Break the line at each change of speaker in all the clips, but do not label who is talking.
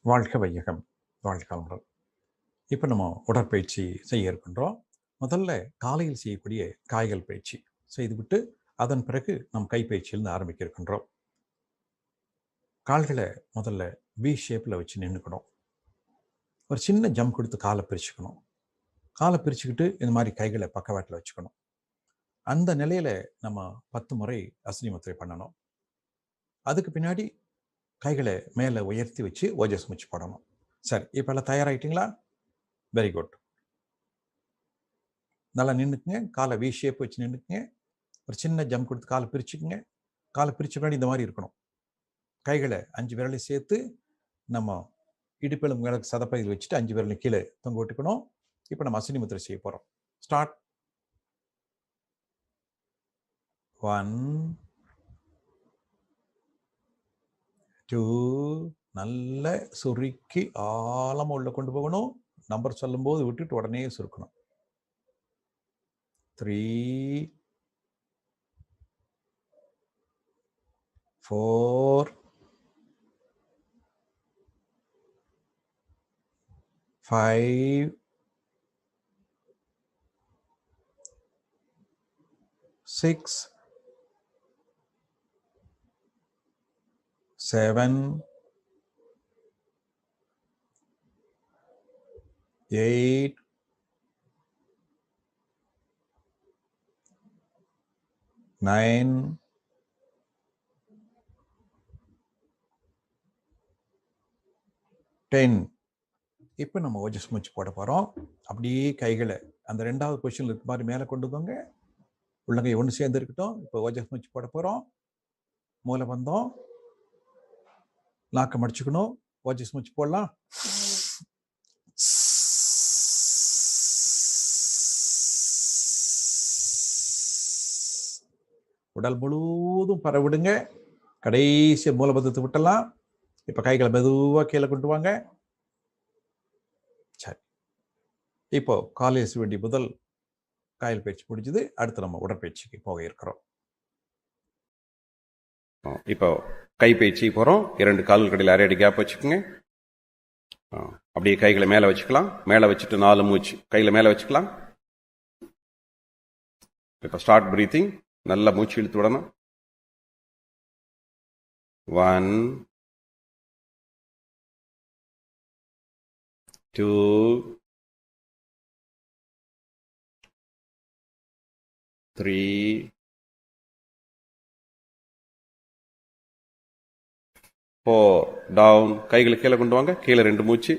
வாழ்க வையகம், வாழ்க வளமுடன். இப்போ நம்ம உடற்பயிற்சி செய்ய இருக்கின்றோம். முதல்ல காலையில் செய்யக்கூடிய காய்கள் பயிற்சி செய்துவிட்டு அதன் பிறகு நம் கைப்பயிற்சியிலிருந்து ஆரம்பிக்க இருக்கின்றோம். கால்களை முதல்ல வி ஷேப்பில் வச்சு நின்றுக்கணும். ஒரு சின்ன ஜம்ப் கொடுத்து காலை பிரிச்சுக்கணும். காலை பிரிச்சுக்கிட்டு இந்த மாதிரி கைகளை பக்கவாட்டில் வச்சுக்கணும். அந்த நிலையில் நம்ம 10 முறை அஸ்வினி முத்திரை பண்ணணும். அதுக்கு பின்னாடி கைகளை மேலே உயர்த்தி வச்சு ஓஜஸ் மூச்சு போடணும். சரி, இப்போ எல்லாம் தயாராகிட்டீங்களா? Very good. நல்லா நின்றுக்குங்க. காலை வி ஷேப் வச்சு நின்றுக்குங்க. ஒரு சின்ன ஜம்ப் கொடுத்து காலை பிரிச்சுக்குங்க. காலை பிரிச்ச பின்னாடி இந்த மாதிரி இருக்கணும். கைகளை 5 விரலையும் சேர்த்து நம்ம இடுப்பெலும் மேலே சதப்பகுதியில் வச்சுட்டு 5 விரலையும் கீழே தொங்க விட்டுக்கணும். இப்போ நம்ம அஸ்வினி முத்திரை செய்ய போகிறோம். ஸ்டார்ட். 1 2 நல்ல சுருக்கி ஆழமாக உள்ள கொண்டு போகணும். நம்பர் சொல்லும்போது விட்டுட்டு உடனே சுருக்கணும். 3 4 5 6 7 8 9 10. இப்போ நம்ம ஓஜஸ் மூச்சு போட போகிறோம். அப்படியே கைகளை அந்த 2வது பொசிஷனில் இருக்க மாதிரி மேலே கொண்டு போங்க. உள்ளங்கை ஒன்று சேர்ந்து இருக்கட்டும். இப்போ ஓஜஸ் மூச்சு போட போகிறோம். மூளை வந்தோம், நாக்கம் அடிச்சுக்கணும். ஓஜஸ் மூச்சு போடலாம். உடல் முழுவதும் பரவிடுங்க. கடைசி மூலபந்தத்தை விட்டலாம். இப்போ கைகளை மெதுவாக கீழே கொண்டு வாங்க. சரி, இப்போ காலையில் செய்ய வேண்டிய முதல் காயல் பயிற்சி முடிஞ்சது. அடுத்து நம்ம உடற்பயிற்சிக்கு போக இருக்கிறோம்.
இப்போ கைப்பயிற்சி போகிறோம். 2 கால்கள் கடையில் அரை அடி கேப் வச்சுக்கோங்க. அப்படியே கைகளை மேலே வச்சுக்கலாம். மேலே வச்சுட்டு 4 மூச்சு கையில் மேலே வச்சுக்கலாம். இப்போ ஸ்டார்ட் பிரீத்திங். நல்லா மூச்சு இழுத்து விடணும். 1 2 3 4 டவுன். கைகளை கீழே கொண்டு வாங்க. கீழே 2 மூச்சு.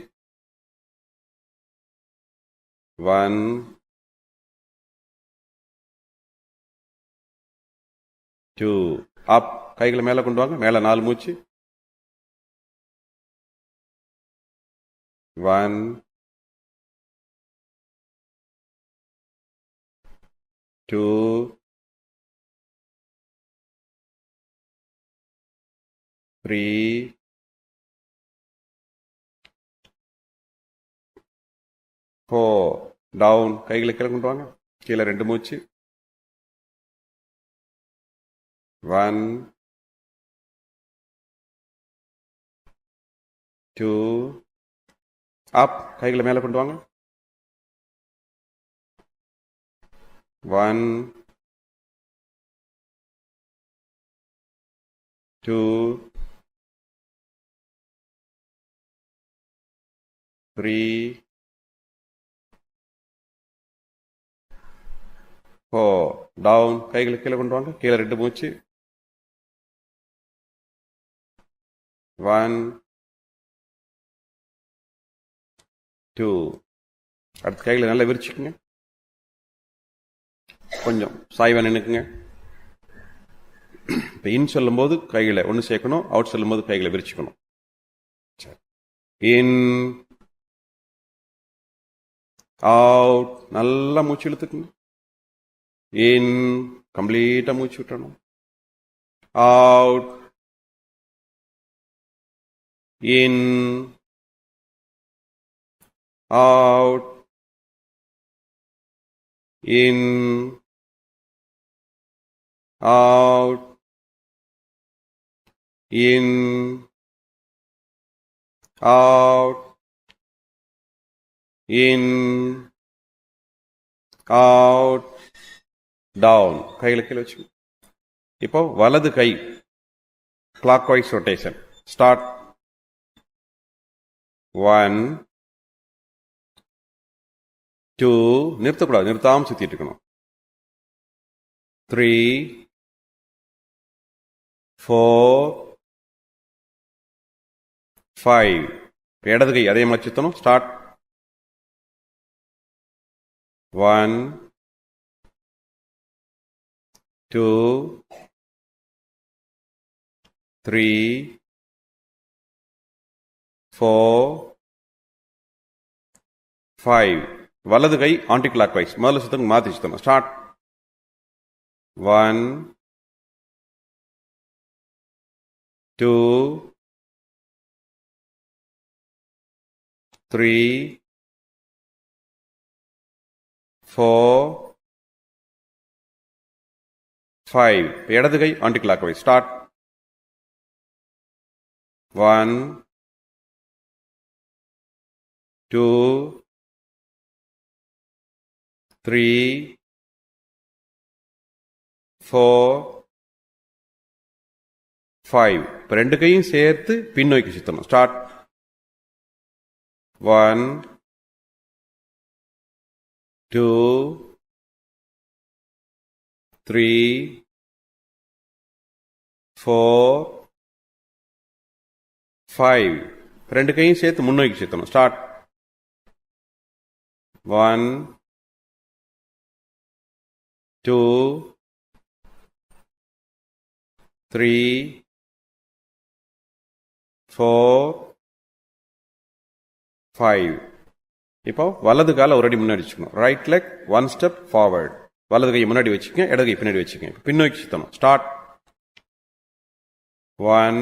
1 2 அப். கைகளை மேலே கொண்டு வாங்க. மேலே 4 மூச்சு. 1 2 3 4 டவுன். கைகளை கீழே கொண்டு வாங்க. கீழே 2 மூச்சு. 1 2 அப். கைகளை மேலே கொண்டு வாங்க. 1 2 3 4 டவுன். கைகளை கீழே கொண்டு வாங்க. கீழே 2 மூச்சு. 1 2 அடுத்த கைகளை நல்லா விரிச்சுக்குங்க. கொஞ்சம் சாய்வா நின்னுக்குங்க. இப்போ இன் சொல்லும் போது கைகளை ஒன்று சேர்க்கணும். அவுட் சொல்லும் போது கைகளை விரிச்சுக்கணும். In out. நல்லா மூச்சு இழுத்துக்குங்க. இன் கம்ப்ளீட்டா மூச்சு விட்டணும். Out. In out. In out, in, out, in, out, down. கைகளை கீழே வச்சு. இப்போ வலது கை clockwise rotation. Start. 1, 2, நிறுத்தக்கூடாது, நிறுத்தாம சுத்திட்டு இருக்கணும். 3, 4, 5. இடது கை அதே மாதிரி சுத்தணும். ஸ்டார்ட். 1, 2, 3, 4, 5. வலது கை ஆன்டி கிளாக் வைஸ் முதல்ல சுத்தம் மாற்றி சுத்தணும். ஸ்டார்ட். 1, 2, 3, 4, 5. இடது கை ஆன்டி கிளாக் வைஸ். ஸ்டார்ட். 1, 2, 3, 4, 5. இப்போ ரெண்டு கையும் சேர்த்து பின்னோக்கி சுத்தணும். ஸ்டார்ட். 1, 2, 3, 4, 5. ரெண்டு கையும் சேர்த்து முன்னோக்கி சுத்தணும். ஸ்டார்ட். 1, 2, 3, 4, 5. இப்போ வலது கால ஒரு அடி முன்னாடி வச்சுக்கணும். Right leg 1 step forward. வலது கையை முன்னாடி வச்சுக்கங்க, இடது கை பின்னாடி வச்சுக்கங்க. பின்னோக்கி சுத்தணும். ஸ்டார்ட். 1,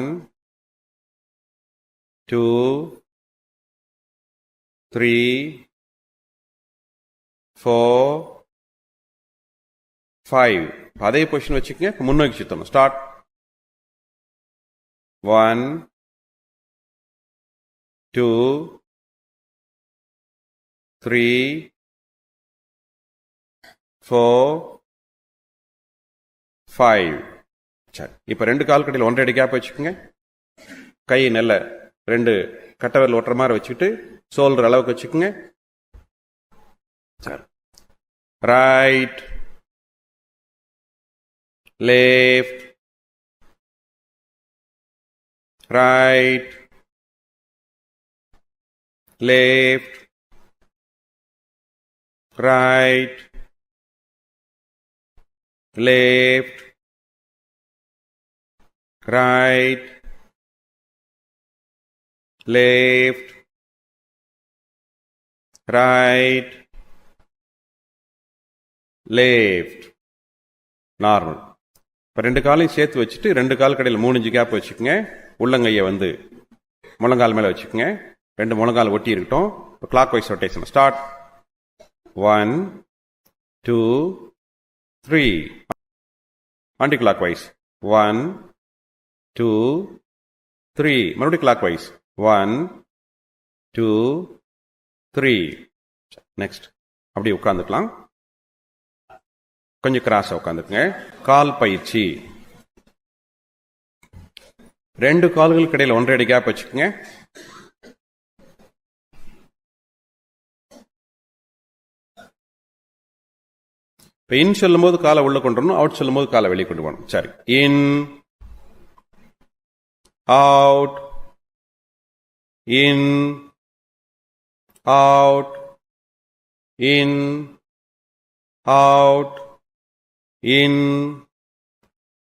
2, 3, 4, 5. அதே பொசிஷன் வச்சுக்கங்க, முன்னோக்கி சுத்தணும். ஸ்டார்ட். 1, 2, 3, 4, 5. சரி, இப்ப ரெண்டு கால் கடையில் 1.5 அடி கேப் வச்சுக்கோங்க. கை நல்ல ரெண்டு கட்டவரில் ஒட்டுற மாதிரி வச்சுக்கிட்டு சோல்டர் அளவுக்கு வச்சுக்கோங்க. சரி. Right, left, right, left, right, left, right, left, right, left. Normal. இப்போ ரெண்டு காலையும் சேர்த்து வச்சுட்டு ரெண்டு கால் கடையில் 3 இன்ச்சு கேப் வச்சுக்கோங்க. உள்ளங்கையை வந்து முழங்கால் மேலே வச்சுக்கோங்க. ரெண்டு முழங்கால் ஒட்டி இருக்கட்டும். Clockwise rotation. Start. 1, 2, 3. Anti clock wise. 1, 2, 3. மறுபடியும் கிளாக் வைஸ். 1, 2, 3. நெக்ஸ்ட் அப்படியே உட்காந்துக்கலாம். கொஞ்சம் கிராஸா உட்காந்துக்குங்க. கால் பயிற்சி. ரெண்டு கால்களுக்கு இடையில 1.5 அடி கேப் வச்சுக்கோங்க. இப்போ இன் சொல்லும் போது காலை உள்ள கொண்டு வரணும், அவுட் சொல்லும் போது காலை வெளியே கொண்டு போகணும். சரி. இன், out, in, out, in, out, in,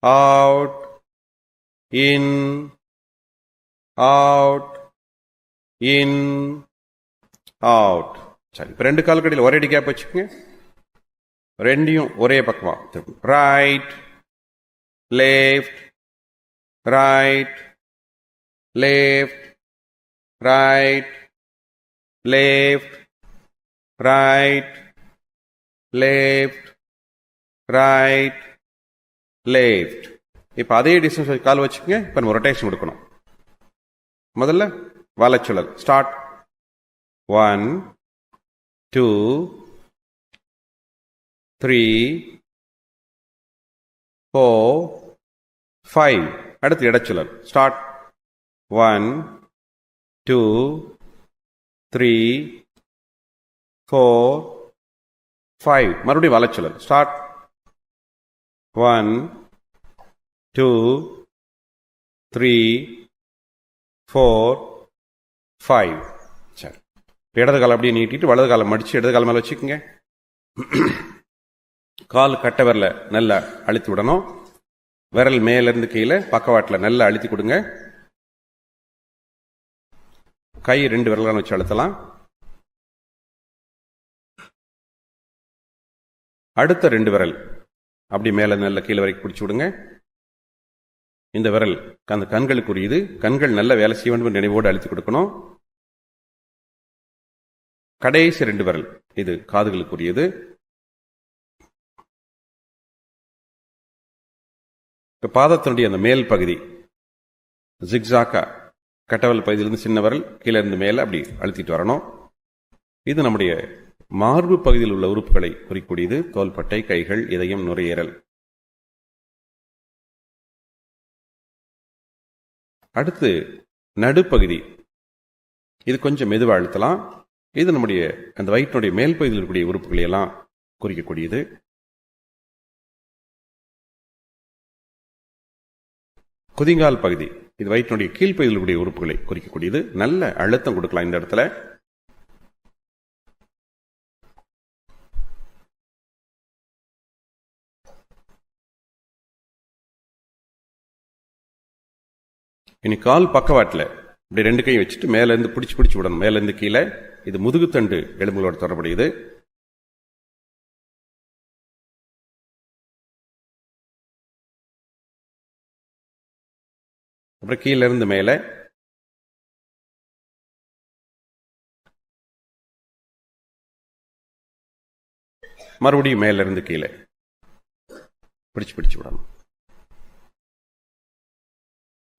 out, in, out, in, out. சரி. இப்போ ரெண்டு கால் கடையில் ஒரே அடி கேப் வச்சுக்கோங்க. ரெண்டையும் ஒரே பக்கமா. Right, left, right, left, right, left, right, left, right, left. இப்போ அதே டிஸ்டன்ஸ் கால் வச்சுக்கோங்க. இப்போ நம்ம ரொட்டேஷன் கொடுக்கணும். முதல்ல வலச்சுழல். ஸ்டார்ட். 1 2 3 4 5. அடுத்து இடச்சுழல். ஸ்டார்ட். 1 2 3 4 5. மறுபடியும் வலச்சுழல். ஸ்டார்ட். 1 2 3 4 5. சரி, இடது காலம் அப்படியே நீட்டிட்டு வலது காலம் மடிச்சு இடது காலம் மேல வச்சுக்கோங்க. கால் கட்டை விரல நல்லா அழுத்தி விடணும். விரல் மேலிருந்து கீழே பக்கவாட்டில் நல்லா அழுத்தி கொடுங்க. கை 2 விரலான வச்சு அழுத்தலாம். அடுத்த 2 விரல் அப்படி மேல நல்ல கீழே வரைக்கும் பிடிச்சி விடுங்க. இந்த விரல் அந்த கண்களுக்குரியது. கண்கள் நல்ல வேலை செய்ய வேண்டும் நினைவோடு அழுத்தி கொடுக்கணும். கடைசி 2 விரல் இது காதுகளுக்குரியது. பாதத்தினுடைய அந்த மேல் பகுதி ஜிக்ஸாக்கா கட்டவல் பகுதியிலிருந்து சின்ன விரல் கீழே இருந்து மேல அப்படி அழுத்திட்டு வரணும். இது நம்முடைய மார்பு பகுதியில் உள்ள உறுப்புகளை குறிக்கூடியது. தோள்பட்டை, கைகள், இதயம், நுரையீரல். அடுத்து நடுப்பகுதி. இது கொஞ்சம் மெதுவாக அழுத்தலாம். இது நம்முடைய அந்த வயிற்றுடைய மேல் பகுதியில் இருக்கக்கூடிய உறுப்புகளை எல்லாம் குறிக்கக்கூடியது. குதிங்கால் பகுதி. இது வயிற்றுடைய கீழ்ப்பகுதியில் இருக்கக்கூடிய உறுப்புகளை குறிக்கக்கூடியது. நல்ல அழுத்தம் கொடுக்கலாம் இந்த இடத்துல. இனி கால் பக்கவாட்டில் இப்படி 2 கையும் வச்சுட்டு மேல இருந்து பிடிச்சு விடணும். மேல இருந்து கீழே. இது முதுகுத்தண்டு எலும்புகளோட தொடர்புடையது. அப்புறம் கீழே இருந்து மேல. மறுபடியும் மேல இருந்து கீழே பிடிச்சு விடணும்.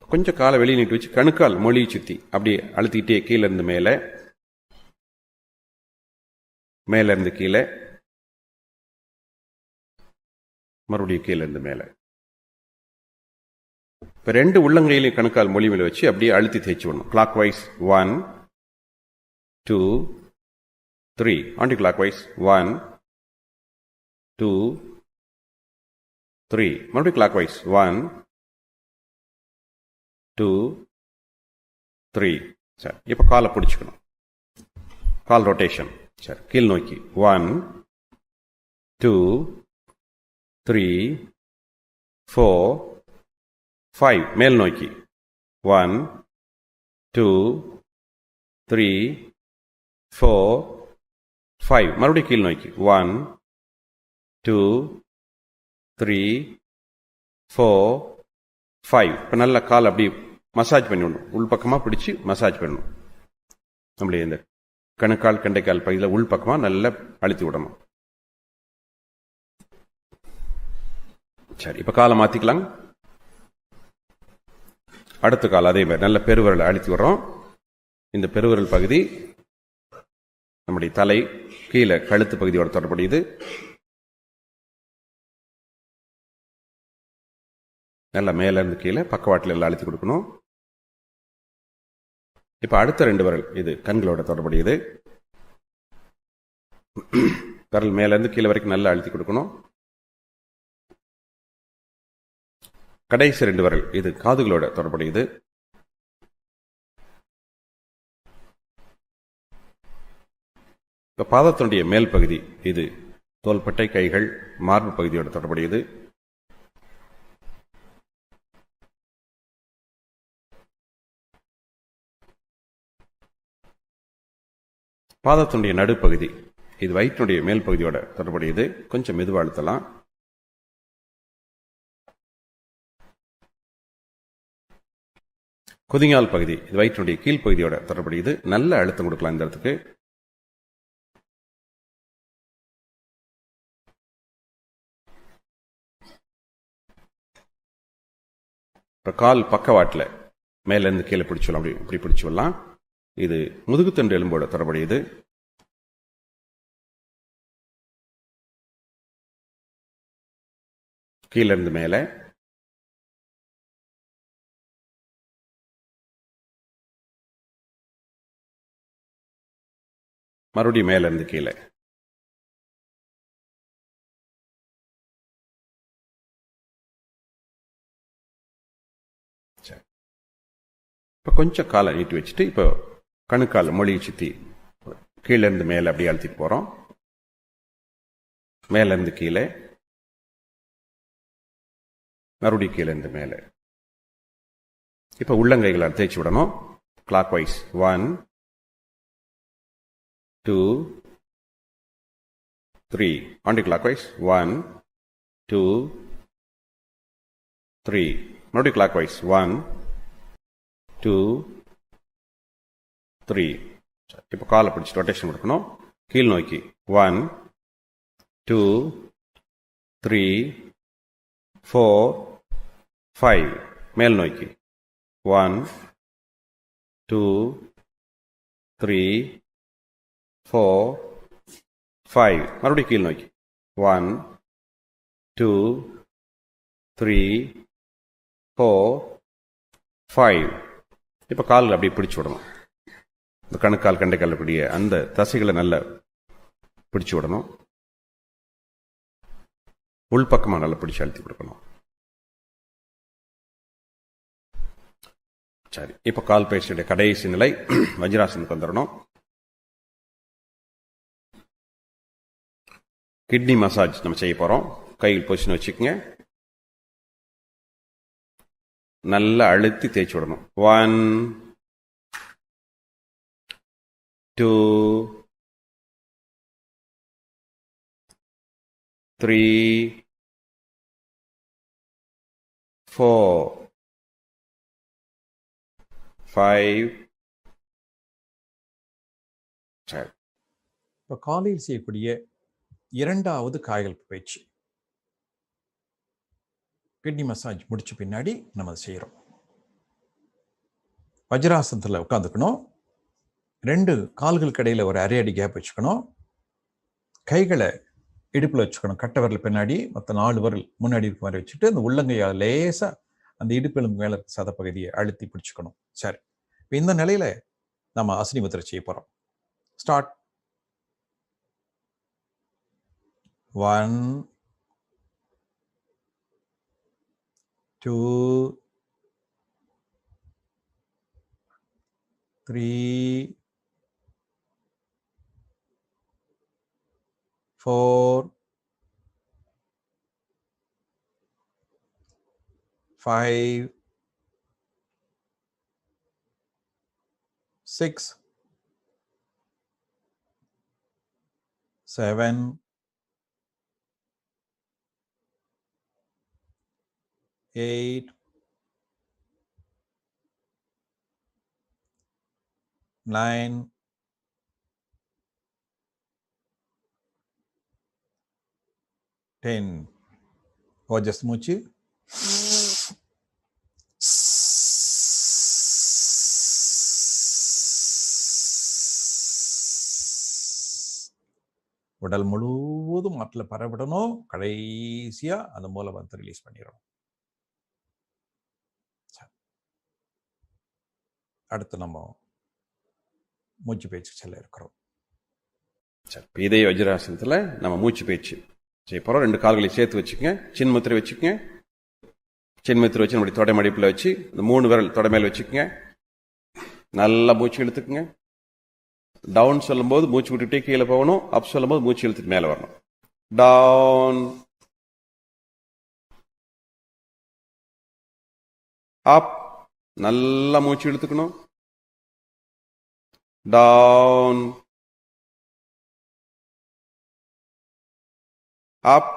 கொஞ்சம் காலை வெளியே நீட்டு வச்சு கணுக்கால் மொழியை சுத்தி அப்படியே அழுத்திக்கிட்டே கீழே இருந்து மேல, மேல இருந்து கீழே, மறுபடியும் கீழே இருந்து மேல. இப்ப 2 உள்ளங்கையிலையும் கணுக்கால் மொழி மேல வச்சு அப்படியே அழுத்தி தேய்ச்சி விடணும். Clock wise 1 2 3. Anti clock wise 1 2 3. மறுபடியும் கிளாக் வைஸ் 1 2 3. சரி, இப்ப காலை பிடிச்சுக்கணும். கால் ரொட்டேஷன். சரி, கீழ் நோக்கி 1 2 3 4 5. மேல் நோக்கி 1 2 3 4 5. மறுபடியும் கீழ் நோக்கி 1 2 3 4 5. இப்போ நல்ல கால் அப்படி மசாஜ் பண்ணி விடணும். உள்பக்கமாக பிடிச்சி மசாஜ் பண்ணணும். நம்முடைய இந்த கணுக்கால் கண்டைக்கால் பகுதியில் உள்பக்கமாக நல்லா அழுத்தி விடணும். சரி, இப்போ காலை மாற்றிக்கலாம். அடுத்த கால் அதே மாதிரி நல்ல பெருவிரலை அழுத்தி விடுறோம். இந்த பெருவிரல் பகுதி நம்முடைய தலை கீழே கழுத்து பகுதியோட தொடர்புடையது. நல்லா மேல இருந்து கீழே பக்கவாட்டில் எல்லாம் அழுத்தி கொடுக்கணும். இப்ப அடுத்த 2 விரல் இது கண்களோட தொடர்புடையது. விரல் மேல இருந்து கீழே வரைக்கும் நல்லா அழுத்தி கொடுக்கணும். கடைசி 2 விரல் இது காதுகளோட தொடர்புடையது. இப்ப பாதத்தினுடைய மேல் பகுதி இது தோள்பட்டை, கைகள், மார்பு பகுதியோட தொடர்புடையது. பாதத்தினுடைய நடுப்பகுதி இது வயிற்றுடைய மேல் பகுதியோட தொடர்புடையது. கொஞ்சம் மெதுவா அழுத்தலாம். குதிங்கால் பகுதி இது வயிற்றுடைய கீழ்ப்பகுதியோட தொடர்புடையது. நல்ல அழுத்தம் கொடுக்கலாம் இந்த இடத்துக்கு. இப்ப கால் பக்கவாட்டில் மேல இருந்து கீழே பிடிச்சு இப்படி பிடிச்சு விடலாம். இது முதுகுத்தண்டு எலும்போட தொடர்புடையது. கீழே இருந்து மேலே, மறுபடியும் மேல இருந்து கீழே. இப்போ கொஞ்சம் காலை நீட்டி வச்சுட்டு இப்போ கணுக்கால் மொழியை சுற்றி கீழே இருந்து மேலே அப்படியே அழுத்திட்டு போகிறோம். மேல இருந்து கீழே, மறுபடியும் கீழே இருந்து மேலே. இப்போ உள்ளங்கைகளை தேய்ச்சி விடணும். Clock wise 1 2 3. Anti clock wise 1 2 3. மறுபடியும் கிளாக் வைஸ் 1 2 3. இப்போ காலை பிடிச்சி ரொட்டேஷன் கொடுக்கணும். கீழ் நோக்கி 1 2 3 4 5. மேல் நோக்கி 1 2 3 4 5. மறுபடியும் கீழ் நோக்கி 1 2 3 4 5. இப்போ கால்கள் அப்படி பிடிச்சு விடணும். இந்த கணுக்கால் கண்டைக்கால் கூடிய அந்த தசைகளை நல்லா பிடிச்சு விடணும். உள்பக்கமாக நல்லா பிடிச்சு அழுத்தி கொடுக்கணும். சரி, இப்போ கால் பயிற்சியுடைய கடைசி நிலை வஜ்ராசனுக்கு வந்துடணும். கிட்னி மசாஜ் நம்ம செய்ய போறோம். கையில் பொசிஷன் வச்சுக்கோங்க. நல்லா அழுத்தி தேய்ச்சி விடணும். 1 2 3 4 5. சரி,
இப்போ காலையில் செய்யக்கூடிய இரண்டாவது காய்கள் பயிற்சி கிட்னி மசாஜ் முடிச்ச பின்னாடி நம்ம அதை செய்கிறோம். வஜ்ராசனத்தில் உட்காந்துக்கணும். 2 கால்களுக்கு இடையில ஒரு அரை அடி கேப் வச்சுக்கணும். கைகளை இடுப்பில் வச்சுக்கணும். கட்டை விரல் பின்னாடி, மற்ற 4 விரல் முன்னாடி இருக்க மாதிரி வச்சுட்டு அந்த உள்ளங்கையால் லேசா அந்த இடுப்பெலும்பு மேல சதப்பகுதியை அழுத்தி பிடிச்சுக்கணும். சரி, இப்போ இந்த நிலையில நம்ம அஸ்வினி முத்திரை செய்ய போறோம். ஸ்டார்ட். 1 2 3 4 5 6 7 8 9 10. ஓஜஸ் மூச்சு. உடல் முழுவதும் ஆற்றல பரவிடணும். கடைசியா அந்த மூலமந்திரம் ரிலீஸ் பண்ணிடணும். அடுத்து நம்ம மூச்சு பயிற்சி செல்ல இருக்கிறோம்.
சரி, இதே வஜ்ராசனத்தில் நம்ம மூச்சு பயிற்சி செய்ய போகிறோம். 2 கால்களை சேர்த்து வச்சுக்கங்க. சின்முத்திரை வச்சுக்கங்க. சின்முத்திரை வச்சு நம்முடைய தொடை மடிப்பில் வச்சு இந்த 3 விரல் தொடை மேல் வச்சுக்கோங்க. நல்லா மூச்சு இழுத்துக்குங்க. டவுன் சொல்லும்போது மூச்சு விட்டுட்டே கீழே போகணும். அப் சொல்லும்போது மூச்சு இழுத்துட்டு மேலே வரணும். Down up. நல்லா மூச்சு இழுத்துக்கணும். Down up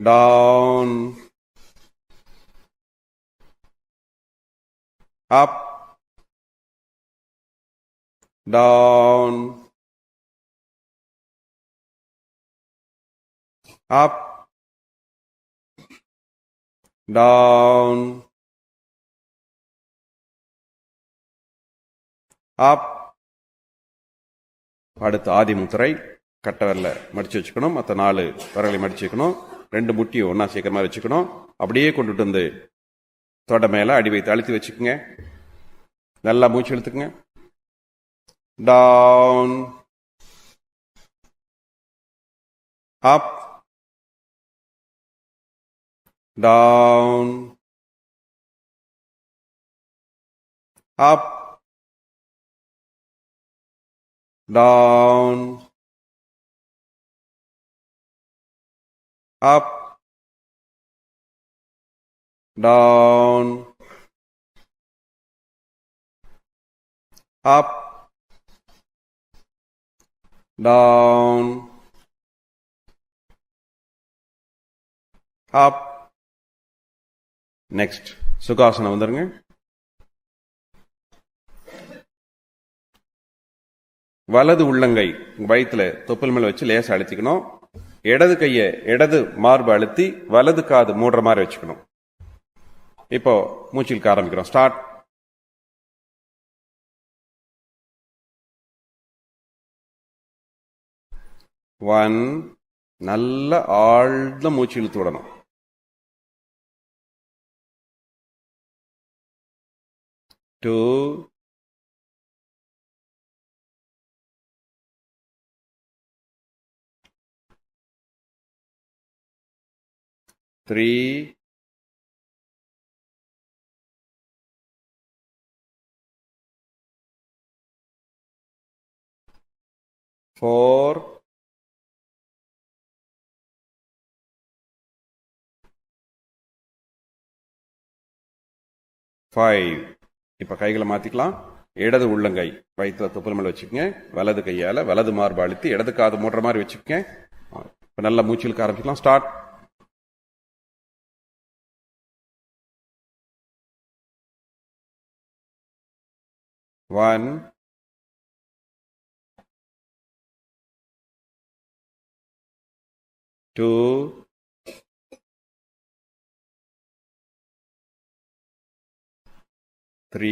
down up down up down up. அடுத்து ஆதி முத்திரை. கட்டை விரல மடிச்சு வச்சுக்கணும், மற்ற 4 விரலை மடிச்சு வைக்கணும், 2 முட்டியும் ஒன்னா சேர்க்கிற மாதிரி வச்சுக்கணும். அப்படியே கொண்டுட்டு வந்து தொட மேல அடி வைத்து அழுத்தி வச்சுக்கோங்க. நல்லா மூச்சு இழுத்துக்குங்க. Down, up, down, up, down, up, down, up, down, up. Next சுகாசனம் வந்துருங்க. வலது உள்ளங்கை வயிற்றுல தொப்புள் மேல வச்சு லேசா அழுத்திக்கணும். இடது கையை இடது மார்பு அழுத்தி வலது காது மூடுற மாதிரி வச்சுக்கணும். இப்போ மூச்சிலுக்கு ஆரம்பிக்கிறோம். ஸ்டார்ட். ஒன், நல்ல ஆழ்ந்த மூச்சு இழுத்து விடணும். 2, 3, 4, 5. இப்ப கைகளை மாத்திக்கலாம். இடது உள்ளங்கை வயிற்றுல தொப்புள் மேல வச்சுக்கோங்க. வலது கையால வலது மார்பு அழுத்தி இடது காது மூடுற மாதிரி வச்சுக்கோங்க. இப்ப நல்லா மூச்சு இழுக்க ஆரம்பிக்கலாம். ஸ்டார்ட். ஒன், 2, 3,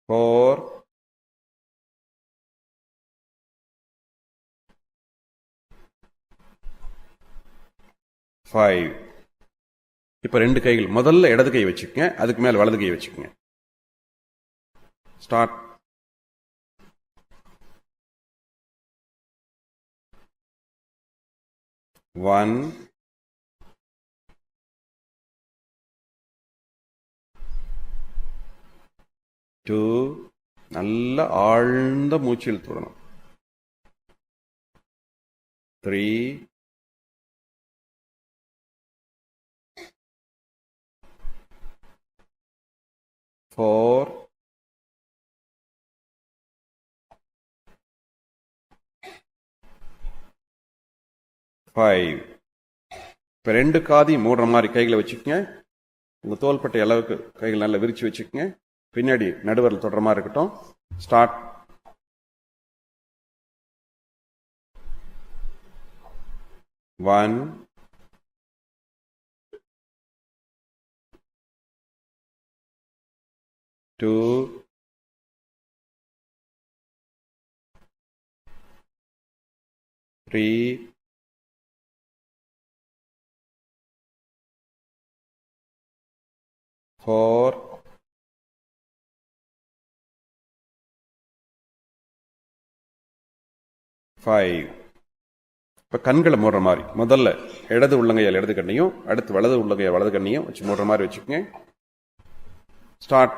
4, 5. இப்ப 2 கைகள் முதல்ல இடது கை வச்சுக்கங்க, அதுக்கு மேல வலது கை வச்சுக்கங்க. ஸ்டார்ட். ஒன், 2, நல்ல ஆழ்ந்த மூச்சு இழுத்து விடணும். 3, 4, 5. இப்ப 2 காதையும் மூடுற மாதிரி கைகளை வச்சுக்கோங்க. உங்க தோள்பட்டை அளவுக்கு கைகள் நல்லா விரிச்சு வச்சுக்கோங்க. பின்னாடி நடுவரில் தொடர மாதிரி இருக்கட்டும். ஸ்டார்ட். ஒன், 2, 3, 4, 5. இப்ப கண்களை மூடுற மாதிரி முதல்ல இடது உள்ளங்கையால் இடது கண்ணையும் அடுத்து வலது உள்ளங்கையால் வலது கண்ணையும் வச்சு மூடுற மாதிரி வச்சுக்கோங்க. ஸ்டார்ட்.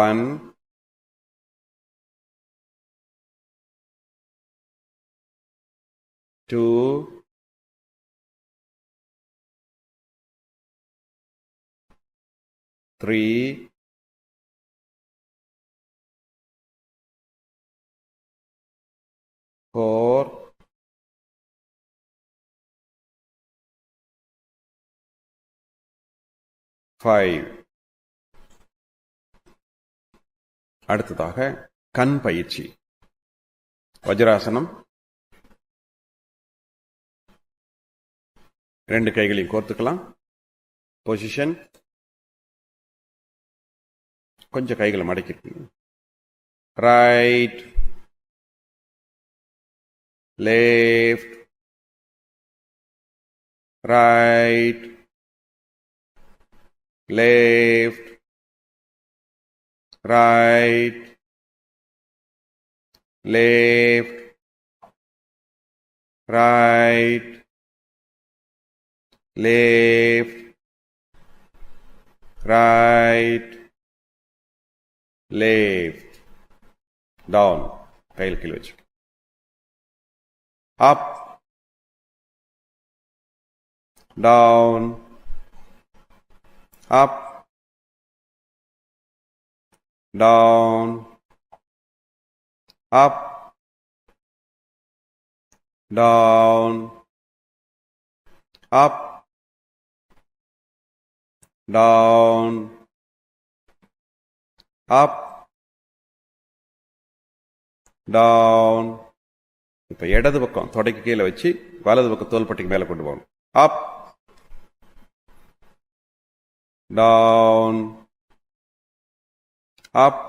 ஒன், 2, 3, 4, 5. அடுத்ததாக கண் பயிற்சி. வஜ்ராசனம். ரெண்டு கைகளையும் கோர்த்துக்கலாம். பொசிஷன். கொஞ்சம் கைகளை மடக்கிருக்கீங்க. Right, left, right, left, right, left, right, left, right, left, down, கையில் கீழே வச்சு, up, down, up, down, up, down, up, down, up, down. இப்ப இடது பக்கம் தொடைக்கு கீழே வச்சு வலது பக்கம் தோள்பட்டைக்கு மேல கொண்டு போகணும். அப், down, up,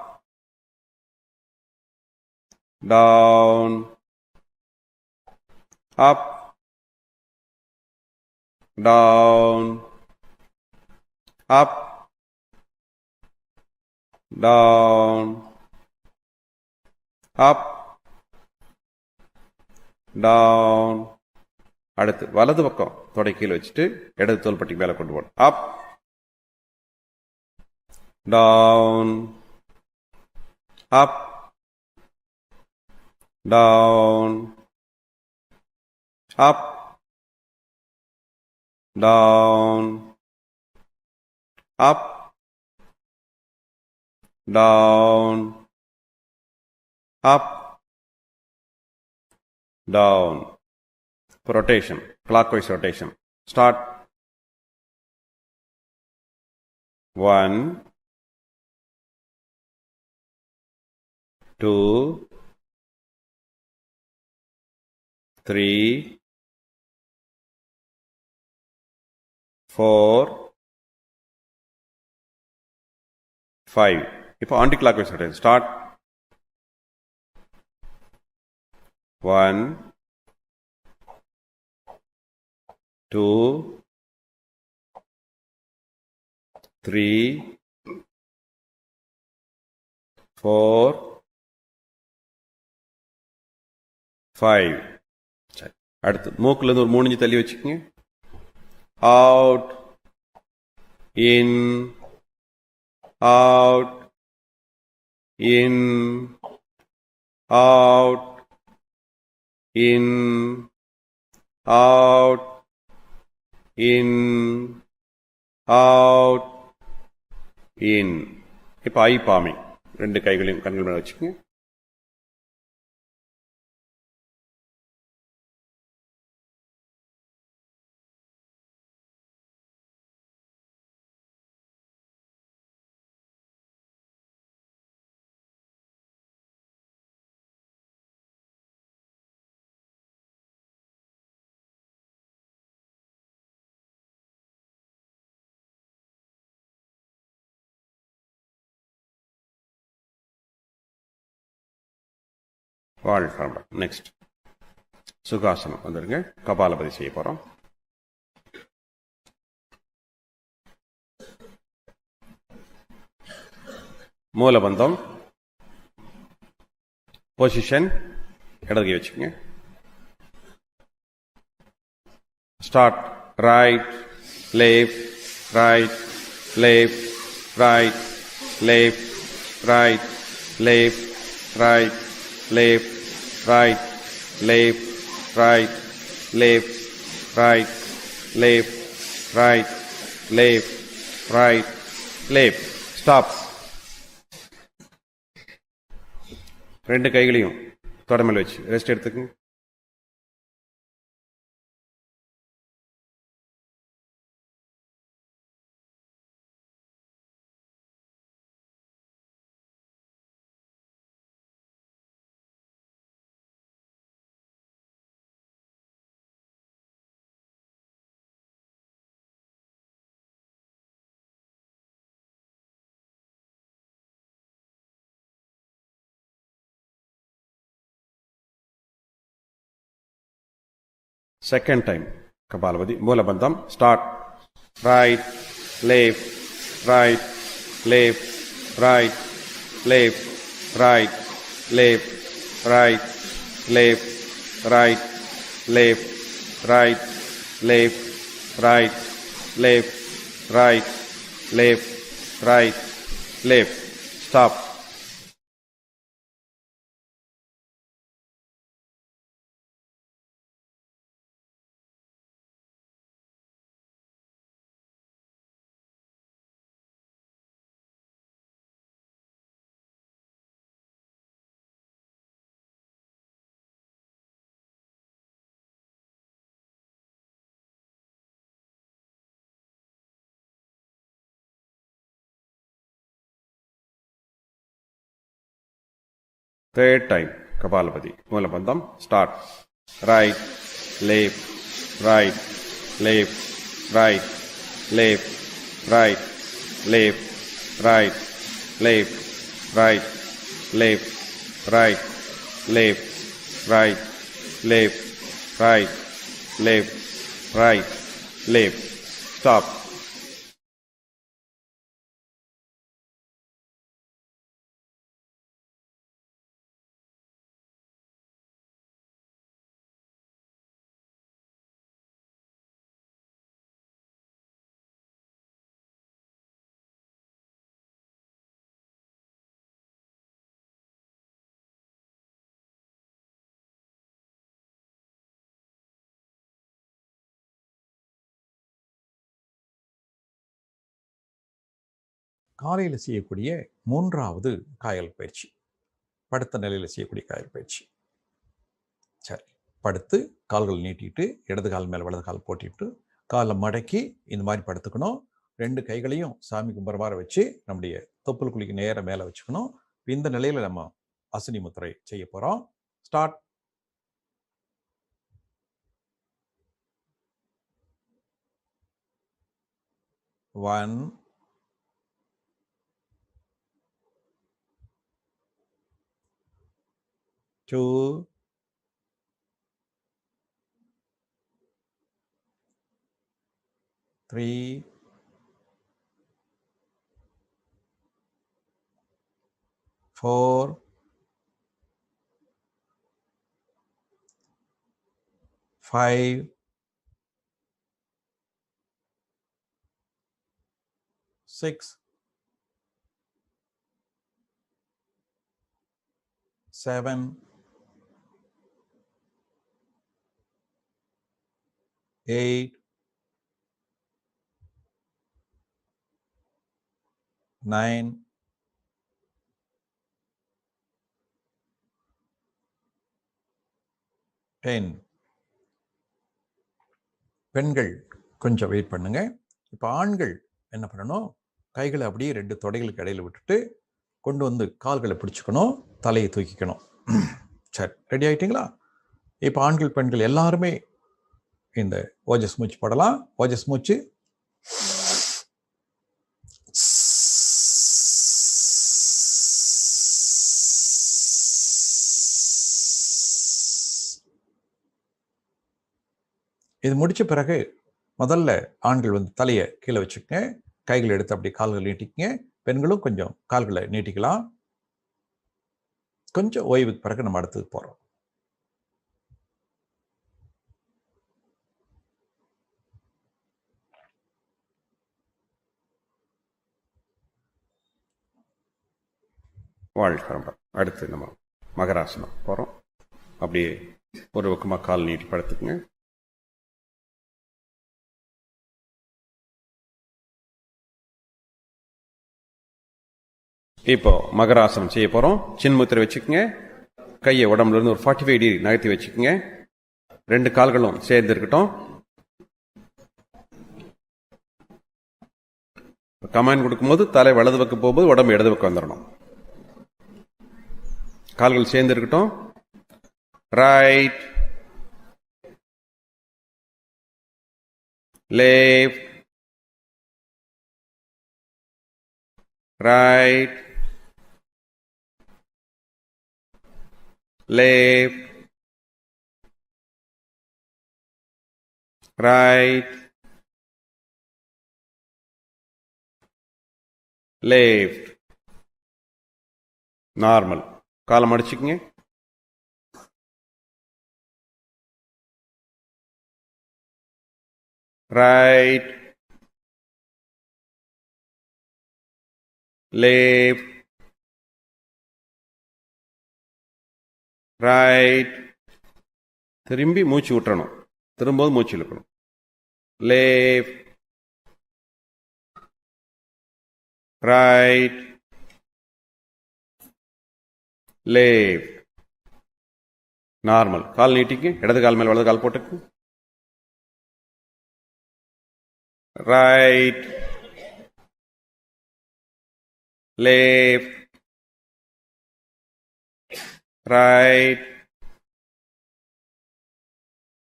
down, up, down, up, down, up, down. அடுத்து வலது பக்கம் தொடை கீழே வச்சுட்டு இடது தோள்பட்டிக்கு மேல கொண்டு போகணும். அப், down, up, down, up, down, up, down, up, down. Rotation, clockwise rotation. Start. 1, 2, 3, 4, 5. இப்போ ஆன்டி கிளாக்வைஸ் rotation. Start. 1, 2, 3, 4, 5. சரி, அடுத்து மூக்குல இருந்து ஒரு 3 இன்ச் தள்ளி வச்சுக்கோங்க. Out, in, out, in, out, in, out, in, out, இன். இப்போ ஐ பாமிங். ரெண்டு கைகளையும் கண்கள் மேல வச்சுக்கோங்க. வாழ்க. நெக்ஸ்ட் சுகாசனம் வந்துருங்க. கபாலபதி செய்ய போறோம். மூலபந்தம். பொசிஷன் இடதுகை வச்சுக்கோங்க. Start. Right, left, right, left, right, left, right, left, right, left, right, left, right, left, right, left, right, left, right, left. Stop. ரெண்டு கைகளையும் தொடமையில் வச்சு ரெஸ்ட் எடுத்துக்கங்க. Second time, Kapalabhati, Mulabandham, start. Right, left, right, left, right, left, right, left, right, left, right, left, right, left, right, left, right, left, right, left. Stop. Third time, Kapalabhati, Mulabandham, start. Right, left, right, left, right, left, right, left, right, left, right, left, right, left, right, left, right, left, right, left. Stop.
காலையில் செய்யக்கூடிய 3வது காயல் பயிற்சி, படுத்த நிலையில் செய்யக்கூடிய காயல் பயிற்சி. சரி, படுத்து கால்கள் நீட்டிட்டு இடது கால் மேலே வலது கால் போட்டிட்டு காலை மடக்கி இந்த மாதிரி படுத்துக்கணும். 2 கைகளையும் சாமி கும்பிட்ற மாதிரி வச்சு நம்முடைய தொப்புள் குழிக்கு நேர மேலே வச்சுக்கணும். இந்த நிலையில் நம்ம அசனி முத்திரை செய்ய போகிறோம். ஸ்டார்ட். ஒன், 2, 3, 4, 5, 6, 7, 8, 9, 10. பெண்கள் கொஞ்சம் வெயிட் பண்ணுங்க. இப்போ ஆண்கள் என்ன பண்ணணும், கைகளை அப்படியே 2 தொடைகளுக்கு இடையில விட்டுட்டு கொண்டு வந்து கால்களை பிடிச்சிக்கணும், தலையை தூக்கிக்கணும். சரி, ரெடி ஆயிட்டீங்களா? இப்போ ஆண்கள் பெண்கள் எல்லாருமே இந்த ஓஜஸ் மூச்சு போடலாம். ஓஜஸ் மூச்சு. இது முடிச்ச பிறகு முதல்ல ஆண்கள் வந்து தலையை கீழே வச்சுக்கங்க, கைகளை எடுத்து அப்படி கால்கள் நீட்டிக்கங்க. பெண்களும் கொஞ்சம் கால்களை நீட்டிக்கலாம். கொஞ்சம் ஓய்வுக்கு பிறகு நம்ம அடுத்தது போறோம்.
வாழ்க்கை. அடுத்து நம்ம மகராசனம் போகிறோம். அப்படியே ஒரு பக்கமாக கால் நீட்டி படுத்துக்குங்க. இப்போ மகராசனம் செய்ய போகிறோம். சின்முத்திரை வச்சுக்கோங்க. கையை உடம்புல இருந்து ஒரு 45 டிகிரி நகர்த்தி வச்சுக்கோங்க. 2 கால்களும் சேர்ந்து இருக்கட்டும். கமாண்ட் கொடுக்கும்போது தலை வலது பக்கம் போகும்போது உடம்பு இடது பக்கம் வந்துடணும். கால்கள் சேர்ந்து இருக்கட்டும். Right, left, right, left, right, left. Normal. காலை மடிச்சுக்குங்க. Right, left, right. திரும்பி மூச்சு விட்டுறணும். திரும்பவும் மூச்சு இழுக்கணும். Left, right, left. நார்மல். கால் நீட்டிக்கு. இடது கால் மேல் வலது கால் போட்டுக்கு. Right, left, right,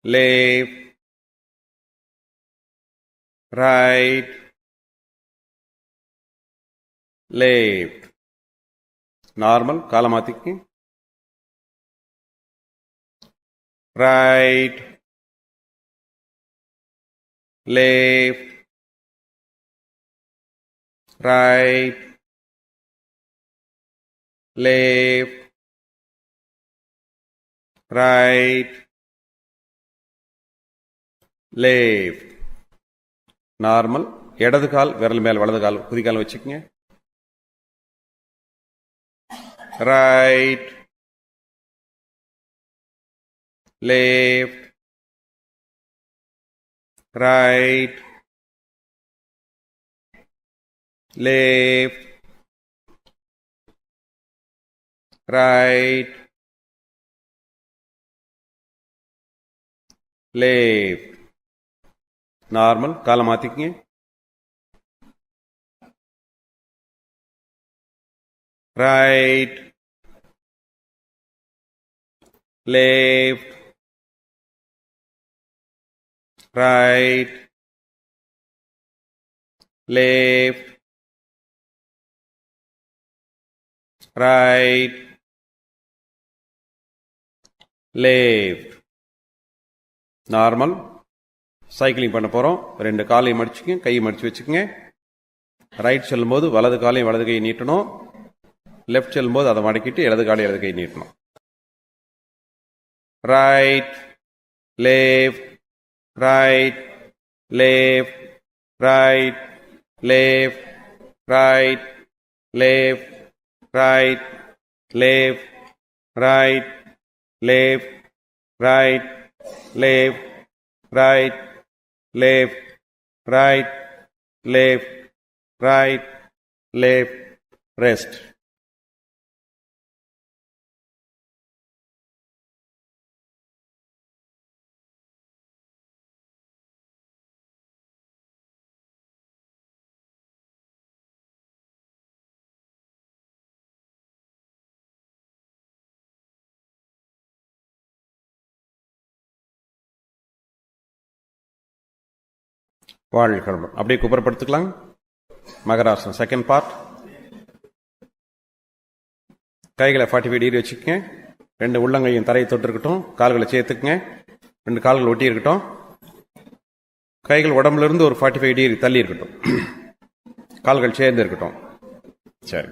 left, right, left. Normal. காலை மாத்திக்கு. Right, left, right, left, right, left. Normal. இடது கால் விரல் மேல் வலது கால் குதிகால் வச்சுக்கோங்க. Right, left, right, left, right, left. Normal. காலை மாத்திக்கங்க. Right, left, right, left, right, left. Normal. Cycling பண்ண போகிறோம். ரெண்டு காலையும் மடிச்சுக்கங்க. கையை மடிச்சு வச்சுக்கோங்க. ரைட் செல்லும்போது வலது காலையும் வலது கையை நீட்டணும். லெஃப்ட் செல்லும்போது அதை மடக்கிட்டு இடது காலையும் இடது கையை நீட்டணும். Right, left, right, left, right, left, right, left, right, left, right, left, right, left, right, left, right, left, right, left, rest. வாழ்க்கணும். அப்படியே குப்புறப்படுத்திக்கலாம். மகராசனம் செகண்ட் பார்ட். கைகளை 45 டிகிரி வச்சுக்கங்க. ரெண்டு உள்ளங்கையும் தரையை தொட்டு இருக்கட்டும். கால்களை சேர்த்துக்குங்க. ரெண்டு கால்கள் ஒட்டி இருக்கட்டும். கைகள் உடம்புல இருந்து ஒரு 45 டிகிரி தள்ளி இருக்கட்டும். கால்கள் சேர்ந்து இருக்கட்டும். சரி.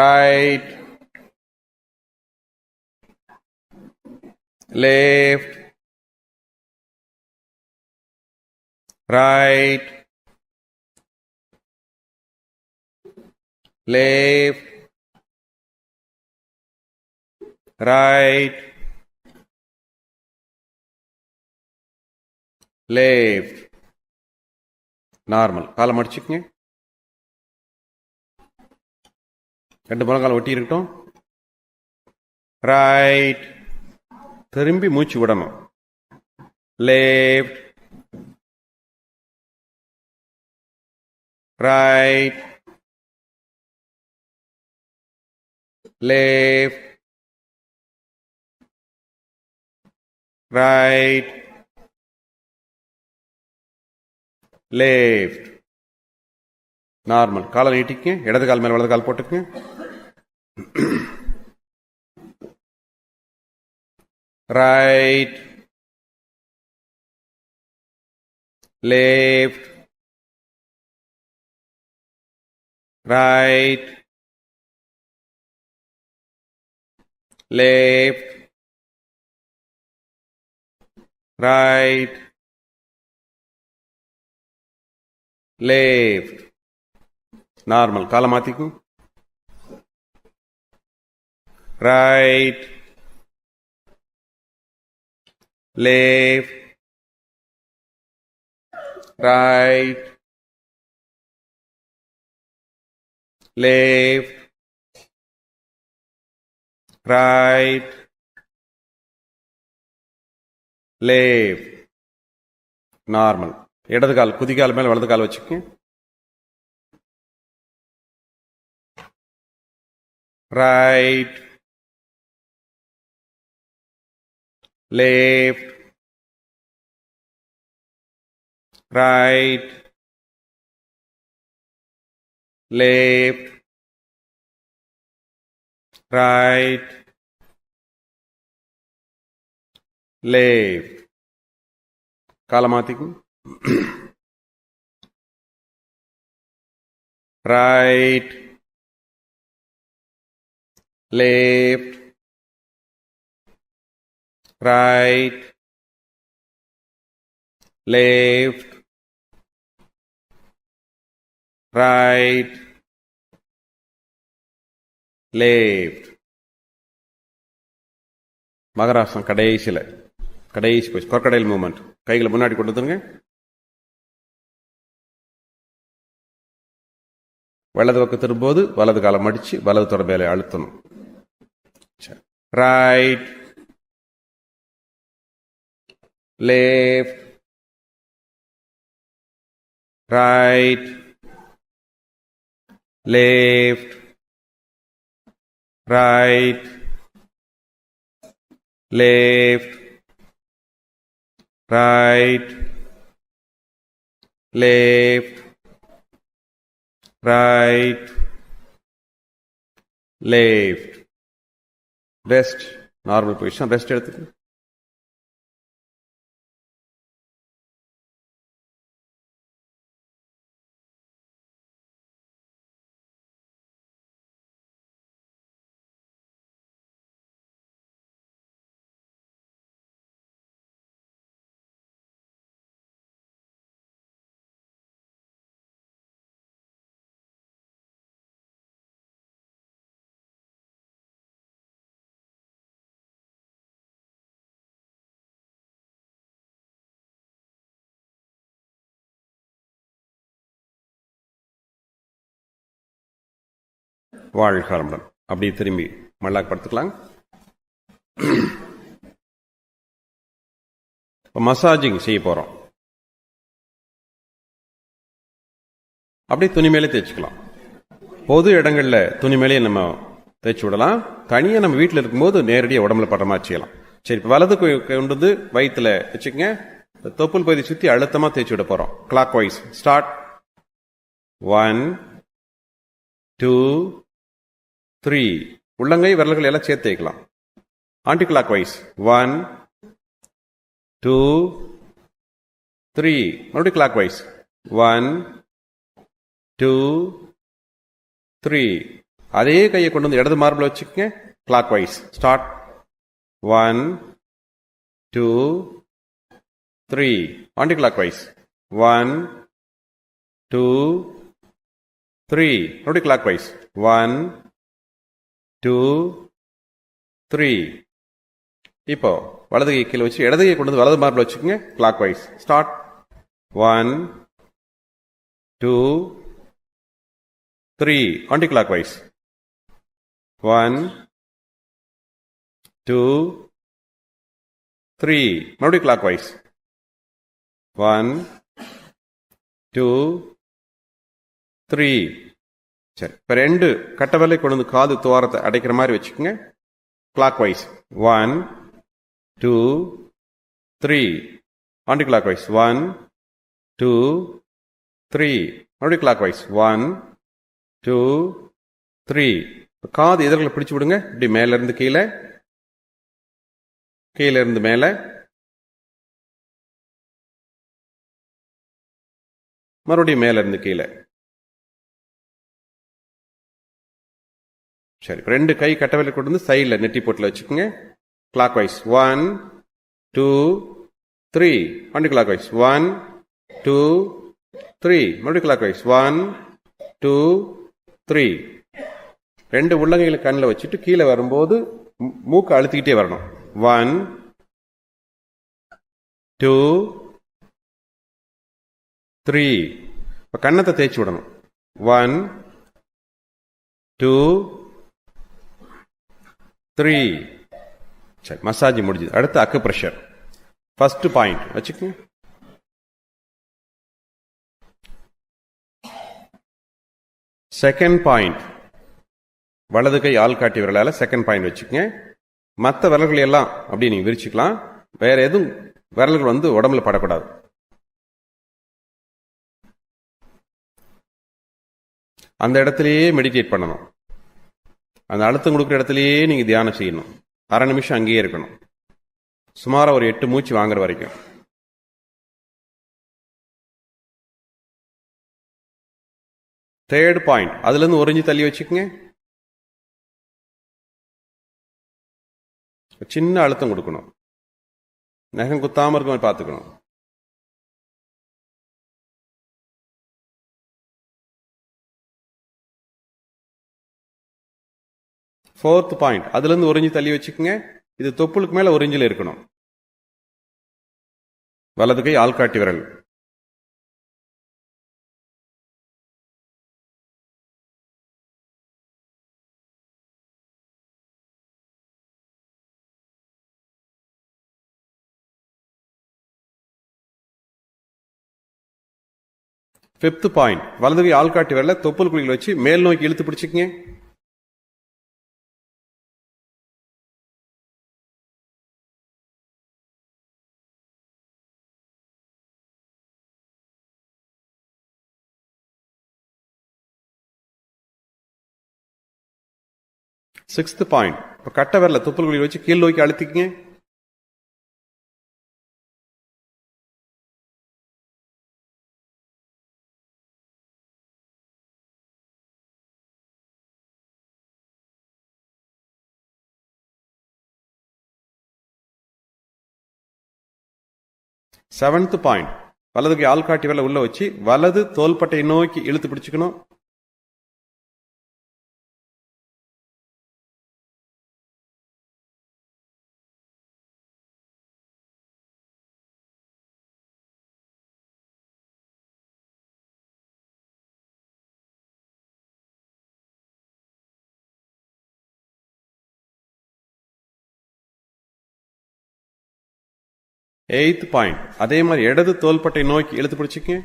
Right, left, right, left, right, left. Normal. காலை மடிச்சுக்குங்க. ரெண்டு முழங்கால் ஒட்டி இருக்கட்டும். ரைட், திரும்பி மூச்சு விடணும். Left, right, left, right, left. Normal. காலை நீட்டிக்க. இடது கால் மேல் வலது கால் போட்டுக்கு. Right, left, right, left, right, left. Normal. காலை மாத்திக்கும். right, left, right, left, right, left. Normal. இடது கால் குதிகால் மேல வலது கால் வச்சுக்கோங்க. right, left, right, left, right, left. காலை மாத்திக்கும். right, left, right, left, right, left. மகராசனம் கடைசி போச்சு. crocodile movement. கைகளை முன்னாடி கொண்டு வந்துருங்க. வலது பக்கம் திரும்போது வலது காலை மடிச்சு வலது தொட மேலே அழுத்தணும். Right, left, right, left, right, left, right, left, right, left. Rest. Normal position. Rest எடுத்துக்கு. வாழ்காலமுடன். அப்படி திரும்பி மல்லாக் படுத்துக்கலாம். மசாஜிங் செய்ய போறோம். அப்படியே துணி மேலே தேய்ச்சிக்கலாம். பொது இடங்கள்ல துணி மேலே நம்ம தேய்ச்சி விடலாம். தனியாக நம்ம வீட்டில் இருக்கும்போது நேரடியாக உடம்புல படுற மாதிரி செய்யலாம். சரி, இப்போ வலது கொண்டு வந்து வயிற்றுல வச்சுக்கங்க. தொப்புள் பகுதி சுற்றி அழுத்தமாக தேய்ச்சி விட போறோம். Clockwise start. 1, 2, 3. உள்ளங்கை விரல்கள் எல்லாம் சேர்த்து தேய்க்கலாம். Anti clock wise 1, 2, 3. மறுபடியும் கிளாக் வைஸ் 1, 2, 3. அதே கையை கொண்டு வந்து இடது மார்பில் வச்சுக்கோங்க. Clockwise start. 1, 2, 3. Anti clock wise 1, 2, 3. மறுபடியும் கிளாக் வைஸ் 1, 2, 3. இப்போ வலது கை கீழே வச்சு இடது கை கொண்டு வந்து வலது மார்பில் வச்சுக்கோங்க. Clockwise start. 1, 2, 3. Anti clock wise 1, 2, 3. மறுபடியும் கிளாக் வைஸ் 1, 2, 3. சரி, இப்போ 2 கட்ட விரலை கொண்டு வந்து காது துவாரத்தை அடைக்கிற மாதிரி வச்சுக்கோங்க. Clock wise 1, 2, 3. Anti clock wise 1, 2, 3. மறுபடியும் கிளாக் வைஸ் 1, 2, 3. காது எதிர்களை பிடிச்சு விடுங்க. இப்படி மேல இருந்து கீழே, கீழே இருந்து மேலே, மறுபடியும் மேல இருந்து கீழே. சரி, ரெண்டு கை கட்டவிரலை கொண்டு வந்து சைடில் நெட்டி போட்டில் வச்சுக்கோங்க. கிளாக் வைஸ் 1 2 3, மறுபடியும் கிளாக் வைஸ் 1 2 3, மறுபடியும் கிளாக் வைஸ் 1 2 3. ரெண்டு உள்ளங்கைகளை கண்ணில் வச்சுட்டு கீழே வரும்போது மூக்கை அழுத்திக்கிட்டே வரணும். 1 2 3. இப்போ கன்னத்தை தேய்ச்சி விடணும். 1 2 3. சரி, மசாஜ் முடிஞ்சது. அடுத்து அக்கு பிரஷர். ஃபர்ஸ்ட் பாயிண்ட் வச்சுக்கோங்க. செகண்ட் பாயிண்ட் வலது கை ஆள்காட்டி விரலால செகண்ட் பாயிண்ட் வச்சுக்கோங்க. மற்ற விரல்கள் எல்லாம் அப்படி நீங்க விரிச்சுக்கலாம். வேற எதுவும் விரல்கள் வந்து உடம்புல படக்கூடாது. அந்த இடத்துலயே மெடிடேட் பண்ணணும். அந்த அழுத்தம் கொடுக்குற இடத்துலயே நீங்க தியானம் செய்யணும். அரை நிமிஷம் அங்கேயே இருக்கணும். சுமார ஒரு 8 மூச்சு வாங்குற வரைக்கும். தேர்ட் பாயிண்ட், அதுல இருந்து ஒரு இன்ச்சு தள்ளி வச்சுக்கோங்க. சின்ன அழுத்தம் கொடுக்கணும். நகம் குத்தாம இருக்க மாதிரி பார்த்துக்கணும். ஃபோர்த் பாயிண்ட், அதுல இருந்து ஒரு இன்ச்சு தள்ளி வச்சுக்கோங்க. இது தொப்புளுக்கு மேல ஒரு இன்ச்சில் இருக்கணும். வலது கை ஆள்காட்டி விரல். ஃபிஃப்த் பாயிண்ட், வலது கை ஆள்காட்டி விரல தொப்புள் குழியில் வச்சு மேல் நோக்கி இழுத்து பிடிச்சிக்கங்க. சிக்ஸ்த் பாயிண்ட், கட்ட விரல தொப்புள் குழியில் வச்சு கீழ் நோக்கி அழுத்திக்கங்க. செவன்த் பாயிண்ட், வலது கை ஆள்காட்டி விரல உள்ள வச்சு வலது தோள்பட்டை நோக்கி இழுத்து பிடிச்சுக்கணும். எய்த் பாயிண்ட், அதே மாதிரி இடது தோள்பட்டை நோக்கி இழுத்து பிடிச்சிக்கங்க.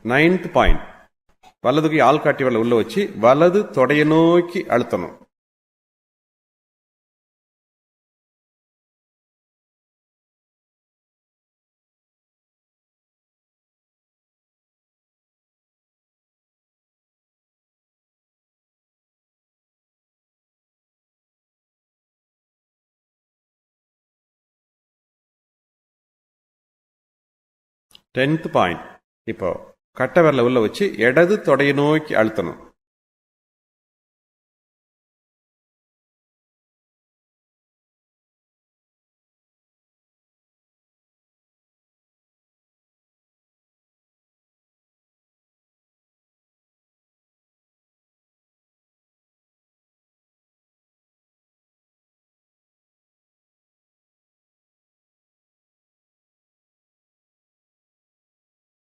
நைன்த் பாயிண்ட், வலது கை ஆள்காட்டி விரல உள்ள வச்சு வலது தொடைய நோக்கி அழுத்தணும். டென்த் பாயிண்ட், இப்போ கட்ட விரல உள்ள வச்சு இடது தொடைய நோக்கி அழுத்தணும்.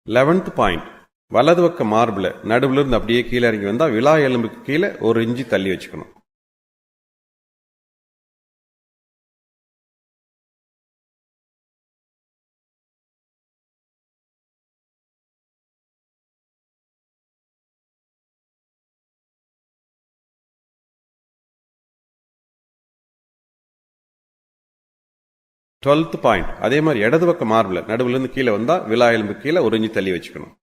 லெவன்த் பாயிண்ட், வலது பக்க மார்பில் நடுவுல இருந்து அப்படியே கீழே இறங்கி வந்தா விலா எலும்புக்கு கீழே ஒரு இன்ச்சு தள்ளி வச்சுக்கணும். 12th பாயிண்ட், அதே மாதிரி இடது பக்க மார்பில் நடுவுல இருந்து கீழே வந்தா விலா எலும்பு கீழே 1 இன்ச் தள்ளி வச்சுக்கணும்.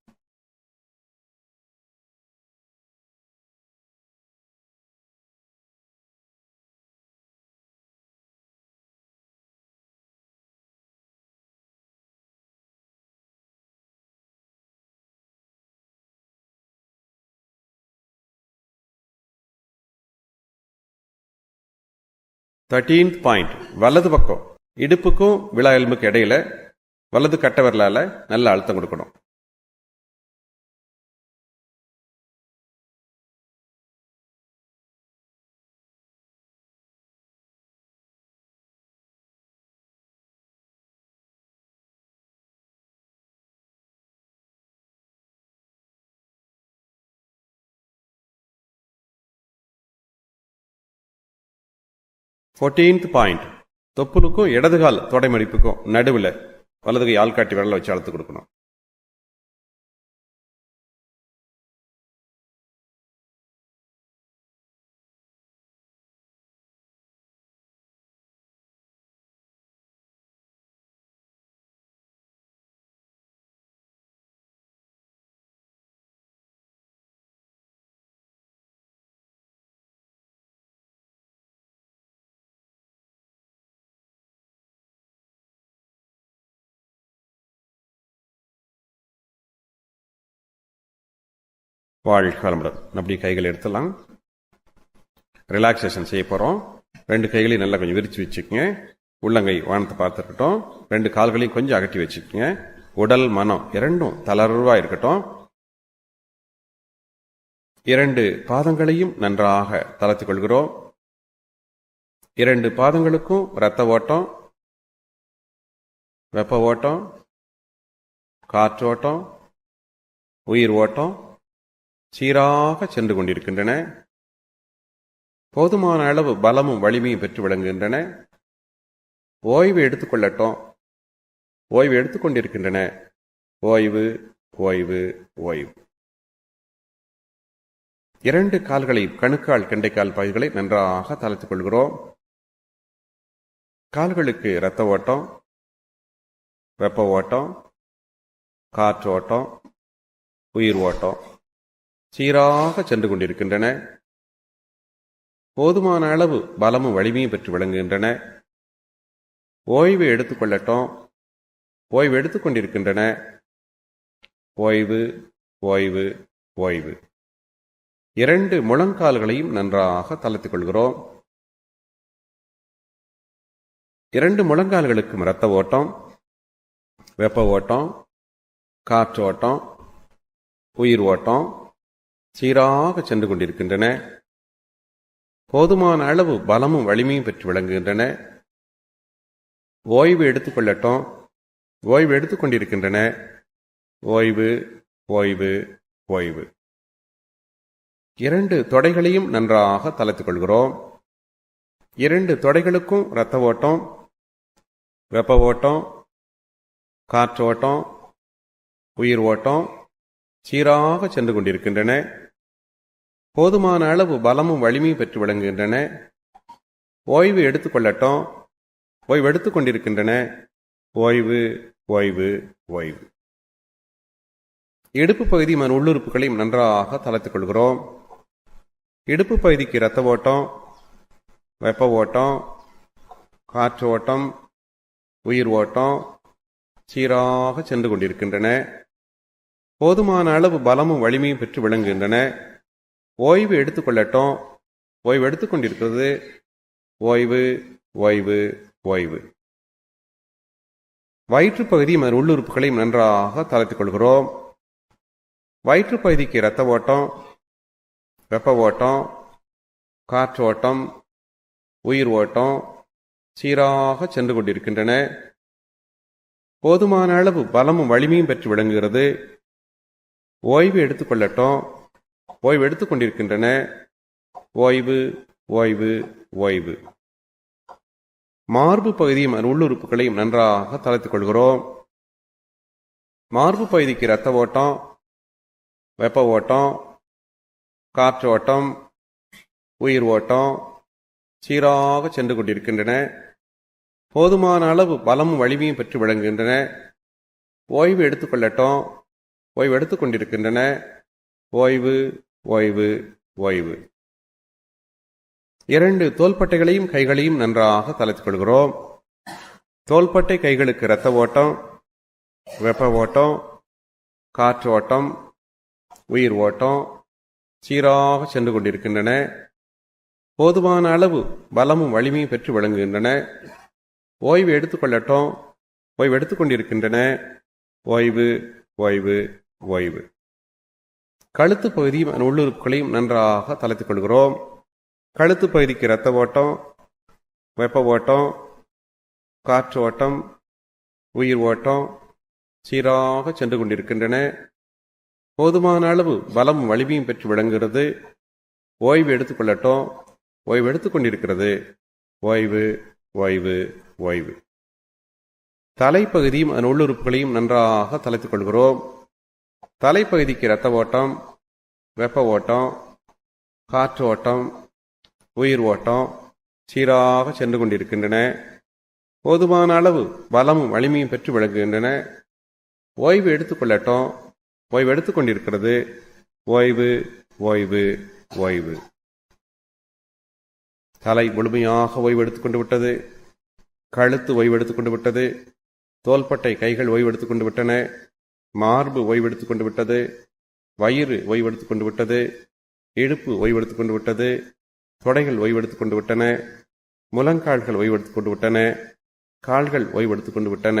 தேர்ட்டீன்த் பாயிண்ட், வலது பக்கம் இடுப்புக்கும் விலா எலும்புக்கு இடையில வலது கட்டை விரலால நல்ல அழுத்தம் கொடுக்கணும். ஃபோர்டீன்த் பாயிண்ட், தொப்புளுக்கும் இடதுகால் தொடை மடிப்புக்கும் நடுவில் வலது கை ஆள்காட்டி விரலை வச்சு அழுத்து கொடுக்கணும். வாழ்க வளமுடன். அப்படி கைகள் எடுத்துலாம். ரிலாக்ஸேஷன் செய்ய போகிறோம். 2 கைகளையும் நல்லா கொஞ்சம் விரிச்சு வச்சுக்கோங்க. உள்ளங்கை வானத்தை பார்த்துருக்கட்டும். 2 கால்களையும் கொஞ்சம் அகட்டி வச்சுக்கோங்க. உடல் மனம் இரண்டும் தளர்வா இருக்கட்டும். 2 பாதங்களையும் நன்றாக தளர்த்திக் கொள்கிறோம். 2 பாதங்களுக்கும் இரத்த ஓட்டம், வெப்ப ஓட்டம், காற்று ஓட்டம், உயிர் ஓட்டம் சீராக சென்று கொண்டிருக்கின்றன. போதுமான அளவு பலமும் வலிமையும் பெற்று விளங்குகின்றன. ஓய்வு எடுத்துக்கொள்ளட்டும். ஓய்வு எடுத்துக்கொண்டிருக்கின்றன. ஓய்வு, ஓய்வு, ஓய்வு. 2 கால்களை கணுக்கால் கெண்டைக்கால் பகுதிகளை நன்றாக தளர்த்திக் கொள்கிறோம். கால்களுக்கு இரத்த ஓட்டம், வெப்ப ஓட்டம், காற்று ஓட்டம், உயிர் ஓட்டம் சீராக சென்று கொண்டிருக்கின்றன. போதுமான அளவு பலமும் வலிமையும் பெற்று விளங்குகின்றன. ஓய்வு எடுத்துக்கொள்ளட்டும். ஓய்வு எடுத்துக்கொண்டிருக்கின்றன. ஓய்வு, ஓய்வு, ஓய்வு. 2 முழங்கால்களையும் நன்றாக தளர்த்திக் கொள்கிறோம். 2 முழங்கால்களுக்கும் இரத்த ஓட்டம், வெப்ப ஓட்டம், காற்று ஓட்டம், உயிர் ஓட்டம் சீராக சென்று கொண்டிருக்கின்றன. போதுமான அளவு பலமும் வலிமையும் பெற்று விளங்குகின்றன. ஓய்வு எடுத்துக்கொள்ளட்டும். ஓய்வு எடுத்துக்கொண்டிருக்கின்றன. ஓய்வு, ஓய்வு, ஓய்வு. 2 தொடைகளையும் நன்றாக தளர்த்திக் கொள்கிறோம். 2 தொடைகளுக்கும் இரத்த ஓட்டம், வெப்ப ஓட்டம், காற்று ஓட்டம், உயிர் ஓட்டம் சீராக சென்று கொண்டிருக்கின்றன. போதுமான அளவு பலமும் வலிமையும் பெற்று விளங்குகின்றன. ஓய்வு எடுத்துக்கொள்ளட்டும். ஓய்வு எடுத்துக்கொண்டிருக்கின்றன. ஓய்வு, ஓய்வு, ஓய்வு. இடுப்பு பகுதி மன உள்ளுறுப்புகளையும் நன்றாக தளர்த்திக் கொள்கிறோம். இடுப்பு பகுதிக்கு இரத்த ஓட்டம், வெப்ப ஓட்டம், காற்று ஓட்டம், உயிர் ஓட்டம் சீராக சென்று கொண்டிருக்கின்றன. போதுமான அளவு பலமும் வலிமையும் பெற்று விளங்குகின்றன. ஓய்வு எடுத்துக்கொள்ளட்டும். ஓய்வு எடுத்துக்கொண்டிருக்கிறது. ஓய்வு, ஓய்வு, ஓய்வு. வயிற்றுப்பகுதி மன உள்ளுறுப்புகளையும் நன்றாக தளர்த்திக் கொள்கிறோம். வயிற்றுப்பகுதிக்கு இரத்த ஓட்டம், வெப்ப ஓட்டம், காற்று ஓட்டம், உயிர் ஓட்டம் சீராக சென்று கொண்டிருக்கின்றன. போதுமான அளவு பலமும் வலிமையும் பெற்று விளங்குகிறது. ஓய்வு எடுத்துக்கொள்ளட்டும். ஓய்வு எடுத்துக்கொண்டிருக்கின்றன. ஓய்வு, ஓய்வு, ஓய்வு. மார்பு பகுதியும் உள்ளுறுப்புகளையும் நன்றாக தளர்த்திக் கொள்கிறோம். மார்பு பகுதிக்கு இரத்த ஓட்டம், வெப்ப ஓட்டம், காற்று ஓட்டம், உயிர் ஓட்டம் சீராக சென்று கொண்டிருக்கின்றன. போதுமான அளவு பலமும் வலிமையும் பெற்று விளங்குகின்றன. ஓய்வு எடுத்துக்கொள்ளட்டும். ஓய்வு எடுத்துக் கொண்டிருக்கின்றன. ஓய்வு, ஓய்வு, ஓய்வு. 2 தோள்பட்டைகளையும் கைகளையும் நன்றாக தளர்த்திக் கொள்கிறோம். தோள்பட்டை கைகளுக்கு இரத்த ஓட்டம், வெப்ப ஓட்டம், காற்று ஓட்டம், உயிர் ஓட்டம் சீராக சென்று கொண்டிருக்கின்றன. போதுமான அளவு பலமும் வலிமையும் பெற்று விளங்குகின்றன. ஓய்வு எடுத்துக்கொள்ளட்டும். ஓய்வு எடுத்துக் கொண்டிருக்கின்றன. ஓய்வு, ஓய்வு, ஓய்வு. கழுத்து பகுதியும் உள்ளுறுப்புகளையும் நன்றாக தளர்த்திக் கொள்கிறோம். கழுத்து பகுதிக்கு இரத்த ஓட்டம், வெப்ப ஓட்டம், காற்று ஓட்டம், உயிர் ஓட்டம் சீராக சென்று கொண்டிருக்கின்றன. போதுமான அளவு பலமும் வலிமையும் பெற்று விளங்குகிறது. ஓய்வு எடுத்துக்கொள்ளட்டும். ஓய்வு எடுத்துக் கொண்டிருக்கிறது. ஓய்வு, ஓய்வு, ஓய்வு. தலைப்பகுதியும் அதன் உள்ளுறுப்புகளையும் நன்றாக தளர்த்திக் கொள்கிறோம். தலைப்பகுதிக்கு இரத்த ஓட்டம், வெப்ப ஓட்டம், காற்று ஓட்டம், உயிர் ஓட்டம் சீராக சென்று கொண்டிருக்கின்றன. போதுமான அளவு பலமும் வலிமையும் பெற்று விளங்குகின்றன. ஓய்வு எடுத்துக்கொள்ளட்டும். ஓய்வு எடுத்துக் கொண்டிருக்கிறது. ஓய்வு, ஓய்வு, ஓய்வு. தலை முழுமையாக ஓய்வு எடுத்துக் கொண்டு விட்டது. கழுத்து ஓய்வு எடுத்துக் கொண்டு விட்டது. தோள்பட்டை கைகள் ஓய்வு எடுத்துக் கொண்டு விட்டன. மார்பு ஓய்வு எடுத்துக் கொண்டு விட்டது. வயிறு ஓய்வு எடுத்துக் கொண்டு விட்டது. இடுப்பு ஓய்வு எடுத்துக் கொண்டு விட்டது. தொடைகள் ஓய்வு எடுத்துக் கொண்டு விட்டன. முழங்கால்கள் ஓய்வு எடுத்துக் கொண்டு விட்டன. கால்கள் ஓய்வு எடுத்துக் கொண்டு விட்டன.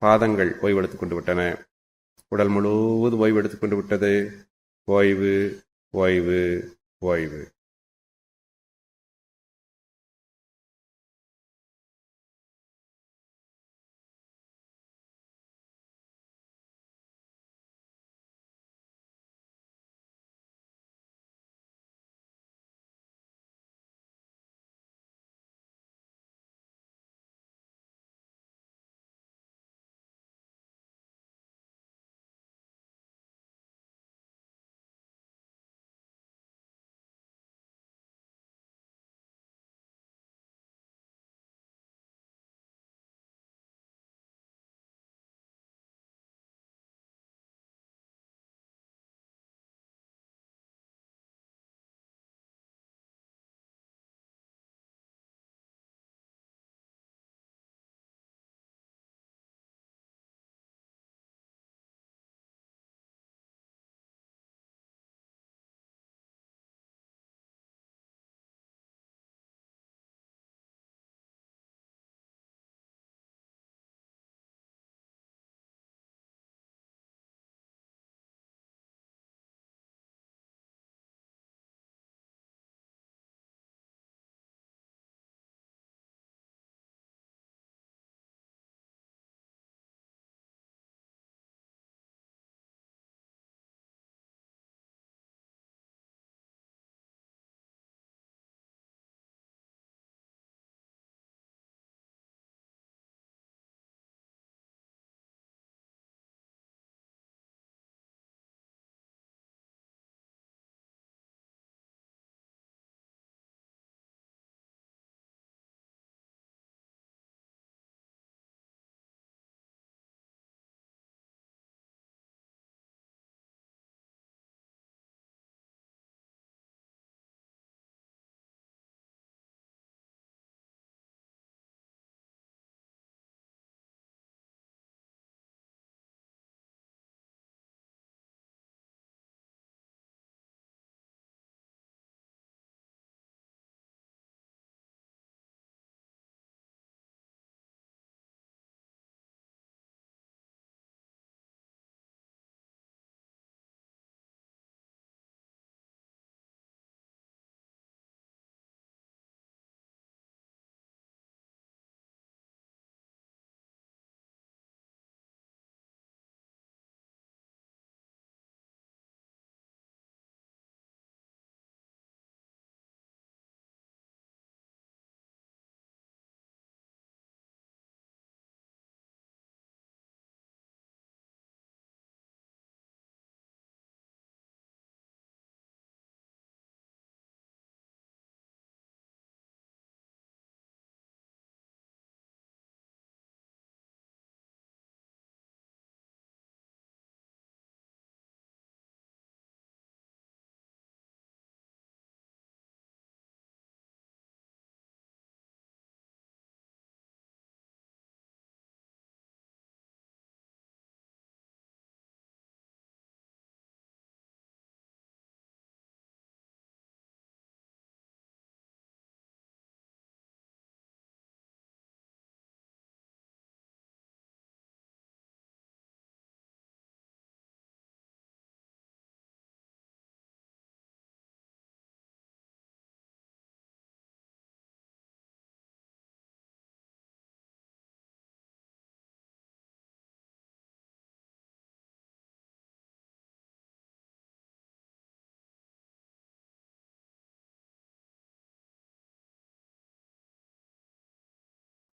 பாதங்கள் ஓய்வு எடுத்துக் கொண்டு விட்டன. உடல் முழுவதும் ஓய்வு எடுத்துக் கொண்டு விட்டது. ஓய்வு, ஓய்வு, ஓய்வு.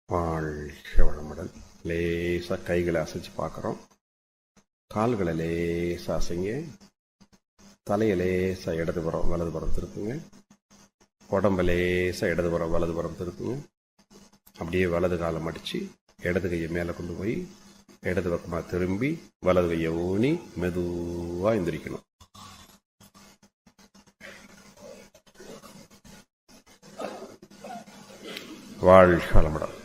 வாழ்க வளமுடன். லேசாக கைகளை அசைச்சு பார்க்குறோம். கால்களை லேசாக அசைங்க. தலையை லேசாக இடதுபுறம் வலதுபுறம் திருப்புங்க. உடம்ப லேசாக இடதுபுறம் வலதுபுறம் திருப்புங்க. அப்படியே வலது காலை மடித்து இடது கையை மேலே கொண்டு போய் இடது பக்கமாக திரும்பி வலது கையை ஊனி மெதுவாக எந்திரிக்கணும். வாழ்க வளமுடன்.